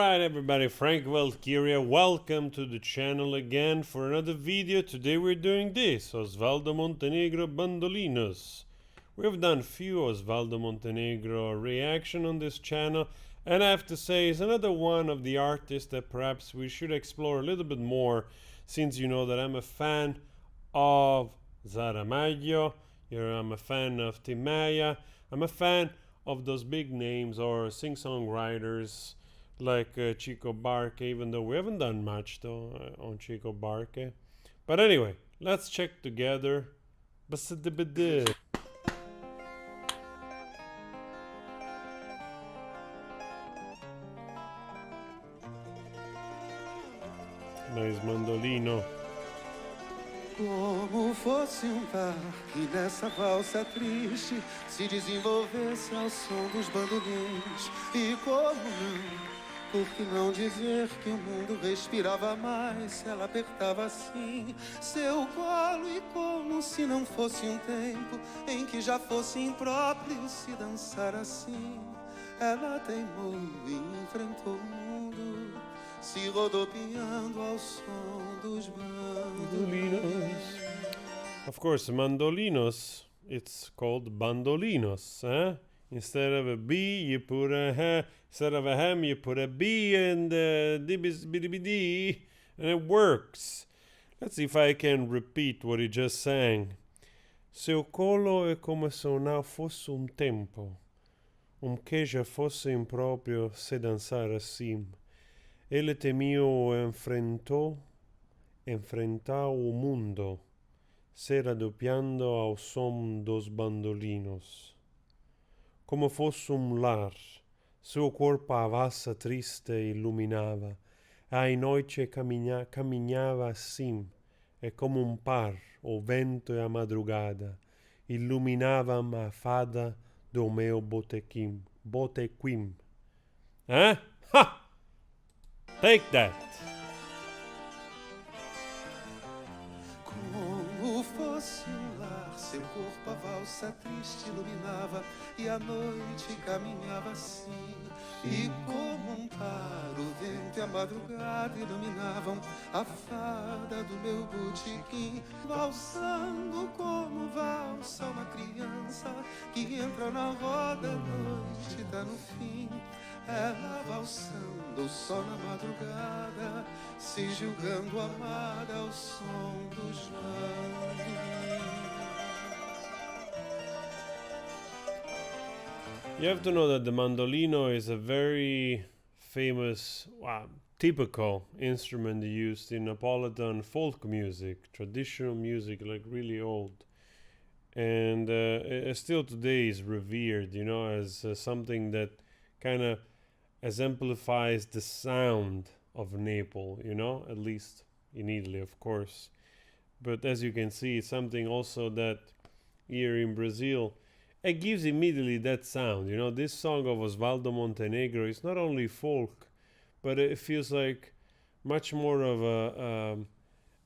Alright everybody, Frank Valkyria, welcome to the channel again for another video. Today we're doing this, Oswaldo Montenegro Bandolinos. We've done few Oswaldo Montenegro reaction on this channel, and I have to say it's another one of the artists that perhaps we should explore a little bit more, since you know that I'm a fan of Saramago, I'm a fan of Timaya, I'm a fan of those big names or sing-song writers like Chico Barque, even though we haven't done much though on Chico Barque. But anyway, let's check together. Nice mandolino. Como fosse par que nessa valsa triste se desenvolvesse ao som dos bandolins. E como não, por que não dizer que o mundo respirava mais se ela apertava assim seu colo? E como se não fosse tempo em que já fosse impróprio se dançar assim, ela teimou e enfrentou o mundo, se rodopiando ao som dos bandolinos. Of course, mandolinos, it's called bandolinos, eh? Instead of a B, you put a H. Instead of a hem, you put a B and D, and it works. Let's see if I can repeat what he just sang. Seu colo è come se non fosse un tempo, che già fosse improprio se dançar assim. Ele temiu enfrentar o mundo, se raddoppando ao som dos bandolinos. Como fosse lar, seu corpo a vassa triste iluminava, a noite caminhava assim, e como par, o vento e a madrugada, iluminavam a fada do meu botequim. Eh? Ha! Take that! Como fosse lar, seu corpo a valsa triste iluminava, e a noite caminhava assim. E como par, o vento e a madrugada iluminavam a fada do meu botequim, valsando como valsa uma criança que entra na roda, a noite tá no fim. Ela valsando só na madrugada, se julgando amada ao som dos bandolins. You have to know that the mandolino is a very famous, typical instrument used in Neapolitan folk music, traditional music, like really old. And still today is revered, as something that kind of exemplifies the sound of Naples, at least in Italy, of course. But as you can see, it's something also that here in Brazil, it gives immediately that sound. This song of Oswaldo Montenegro is not only folk, but it feels like much more of a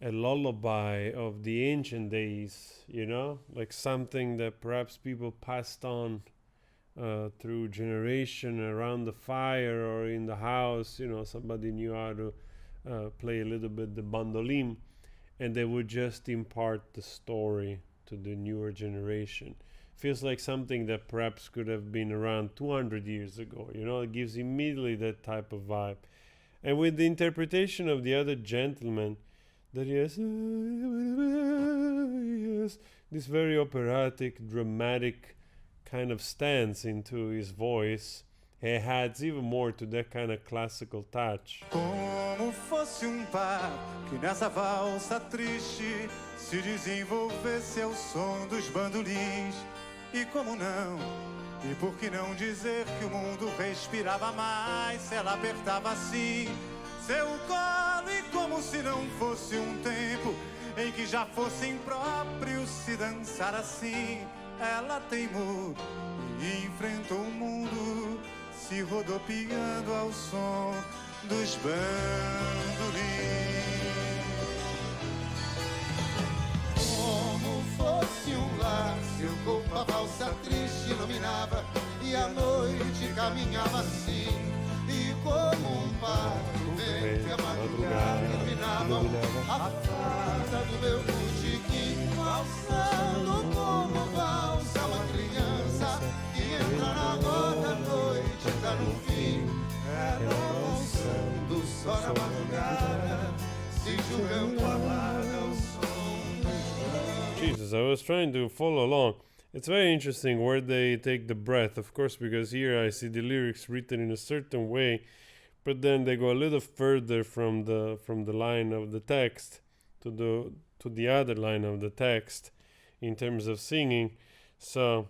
lullaby of the ancient days, like something that perhaps people passed on through generation around the fire or in the house. Somebody knew how to play a little bit the bandolin, and they would just impart the story to the newer generation. Feels like something that perhaps could have been around 200 years ago. It gives immediately that type of vibe. And with the interpretation of the other gentleman, that he has this very operatic, dramatic kind of stance into his voice, he adds even more to that kind of classical touch. Como fosse par que nessa valsa triste se desenvolvesse ao som dos bandolins. E como não, e por que não dizer que o mundo respirava mais se ela apertava assim seu colo? E como se não fosse tempo em que já fosse impróprio se dançar assim, ela teimou e enfrentou o mundo, se rodopiando ao som dos bandolins. Como fosse lar, seu corpo a valsa triste iluminava, e a noite caminhava assim. E como a fada do meu botequim, valsando como valsa uma criança que entra na roda, a noite tá no fim. Ela valsando só na madrugada, se julgando amada ao som dos bandos. Jesus, I was trying to follow along. It's very interesting where they take the breath, of course, because here I see the lyrics written in a certain way, but then they go a little further from the line of the text to the other line of the text in terms of singing. So,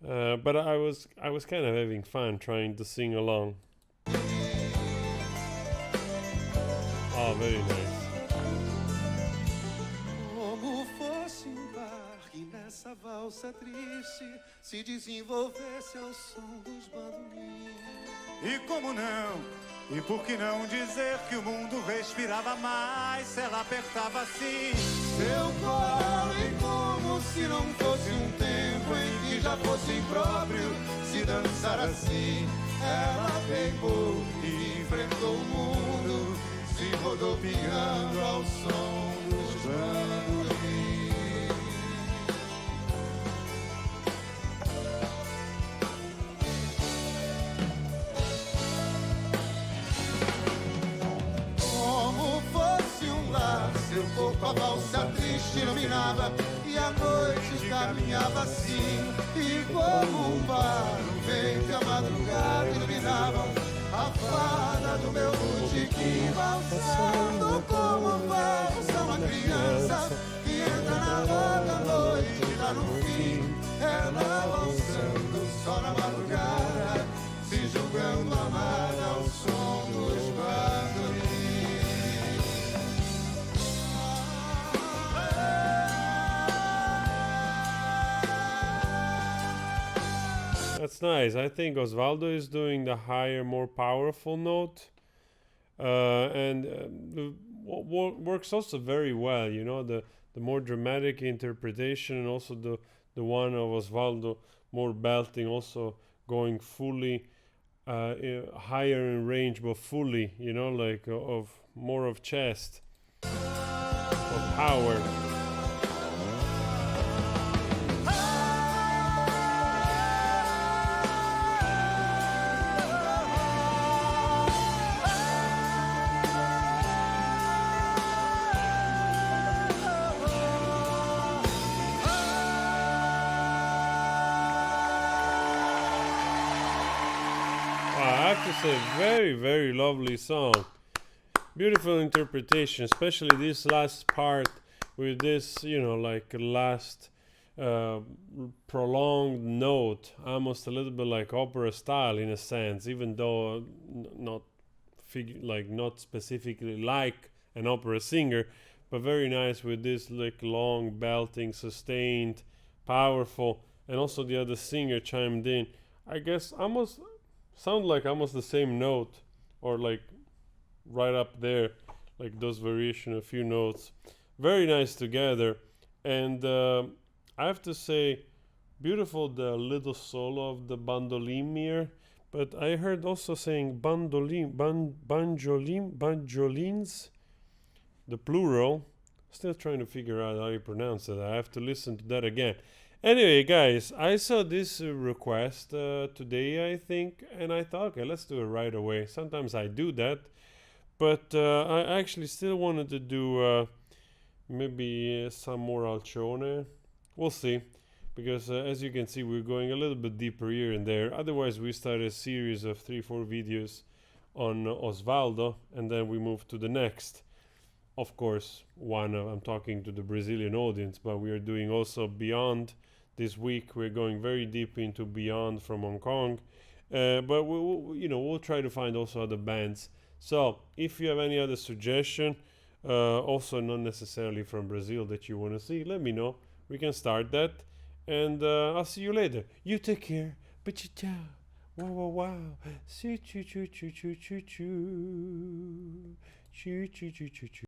but I was kind of having fun trying to sing along. Oh, very nice. Como fosse barque nessa valsa triste se desenvolvesse ao som dos bandolins. E como não? E por que não dizer que o mundo respirava mais se ela apertava assim Seu colo e como se não fosse um tempo em que já fosse impróprio se dançar assim. Ela pegou e enfrentou o mundo, se rodopiando ao som dos bandolins. Como fosse um lar, seu corpo a valsa triste iluminava e a noite caminhava assim. E como um bar, o vento e a madrugada iluminavam a fada do meu botequim, valsando como valsa uma criança que entra na roda, a noite tá no fim. Ela valsando só na madrugada, se julgando amada ao som dos bandolins. That's nice. I think Oswaldo is doing the higher, more powerful note, and works also very well. You know, the more dramatic interpretation, and also the one of Oswaldo more belting, also going fully higher in range, but fully, you know, like of more of chest, of power. I have to say, very, very lovely song. Beautiful interpretation, especially this last part with this, you know, like last prolonged note, almost a little bit like opera style in a sense, even though not specifically like an opera singer, but very nice with this like long belting, sustained, powerful, and also the other singer chimed in. I guess almost sound like almost the same note, or like right up there, like those variation, a few notes. Very nice together, and I have to say, beautiful the little solo of the bandolin here. But I heard also saying banjolins, the plural. Still trying to figure out how you pronounce it. I have to listen to that again. Anyway, guys, I saw this request today, I think, and I thought, okay, let's do it right away. Sometimes I do that, but I actually still wanted to do maybe some more Alcione. We'll see, because as you can see, we're going a little bit deeper here and there. Otherwise, we started a series of 3-4 videos on Oswaldo, and then we move to the next. Of course, I'm talking to the Brazilian audience, but we are doing also Beyond. This week we're going very deep into Beyond from Hong Kong, but we'll try to find also other bands. So if you have any other suggestion, also not necessarily from Brazil, that you want to see, let me know. We can start that, and I'll see you later. You take care. Ciao. Wow, wow, wow. Choo choo choo choo choo choo choo. Choo choo choo choo choo.